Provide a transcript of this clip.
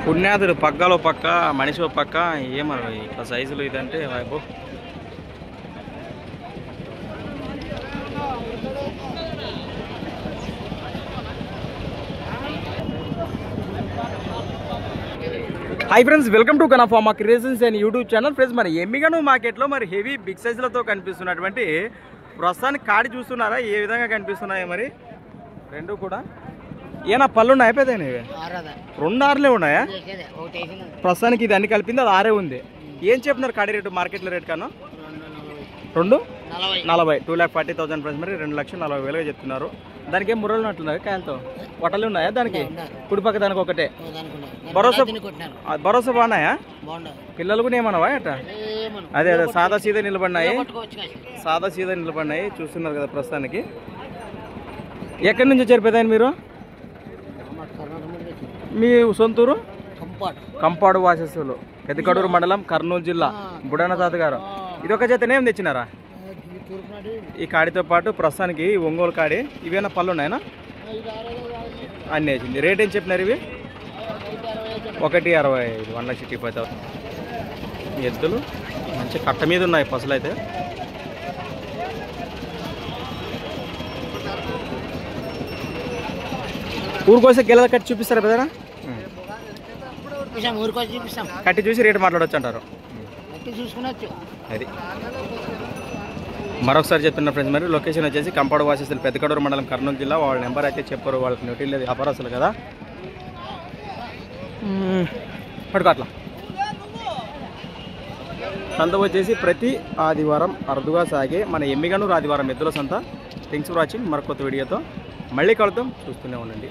పుణ్యాదులు పక్కలో పక్క మనిషి పక్క ఏమన్నా ఇట్లా సైజులు ఇదంటే వైబో. హాయ్ ఫ్రెండ్స్, వెల్కమ్ టు గణఫార్మా creations and YouTube channel. Friends, మరి ఎమ్మిగనూరు మార్కెట్లో మరి హెవీ బిగ్ సైజులతో కనిపిస్తున్నటువంటి ప్రస్తుతానికి కాడి చూస్తున్నారా ఏ విధంగా కనిపిస్తున్నాయి? మరి రెండు కూడా ఏనా పళ్ళు ఉన్నాయా? పెద్ద రెండు ఆరులే ఉన్నాయా? ప్రస్తుతానికి ఇది అన్ని కలిపింది అది ఆరే ఉంది. ఏం చెప్తున్నారు కాడి రేటు మార్కెట్లో రేట్ కన్నా? 240 2,40,000 ఫ్రెండ్స్. మరి 2,40,000 చెప్తున్నారు. దానికి ఏం ముర్రలు ఉన్నట్లున్నాయి కాయలతో పొట్టలు ఉన్నాయా? దానికి కుడిపక్క దానికి ఒకటే భరోసా బాగున్నాయా? పిల్లలు కూడా ఏమన్నావా అట? అదే అదే సాదా సీదా నిలబడినాయి, చూస్తున్నారు కదా ప్రస్తుతానికి. ఎక్కడి నుంచి వచ్చారు పెద్ద మీరు? మీ సొంతూరు? కంపాడు వాసస్సులు, పెద్దకడూరు మండలం, కర్నూలు జిల్లా. బుడన తాత గారు ఇది ఒక జతనే తెచ్చినారా? ఈ కాడితో పాటు ప్రస్తుతానికి ఒంగోలు కాడి. ఇవేనా పళ్ళు ఉన్నాయనా? అన్నీ వేసింది. రేట్ ఏం చెప్పినారు ఇవి? 1,65,000, 1,65,000. ఎద్దులు మంచి కట్ట మీద ఉన్నాయి పసులు అయితే. ఊరికోసే గెల కట్టి చూపిస్తారా పెద్దనా? కట్టి చూసి రేటు మాట్లాడవచ్చు అంటారు. అది మరొకసారి చెప్తున్నా ఫ్రెండ్స్. మరి లొకేషన్ వచ్చేసి కంపాడు వాసస్సులు, పెద్దకడూరు మండలం, కర్నూలు జిల్లా. వాళ్ళ నెంబర్ అయితే చెప్పరు, వాళ్ళకి నోటీలు లేదు, వ్యాపారస్తులు కదా. పడుకో అట్లా. సంత వచ్చేసి ప్రతి ఆదివారం అరుదుగా సాగే మన ఎమ్మిగనూరు ఆదివారం ఎద్దుల సంత. Thanks for watching. మరొక కొత్త వీడియోతో మళ్ళీ కలుద్దాం. చూస్తూనే ఉండండి.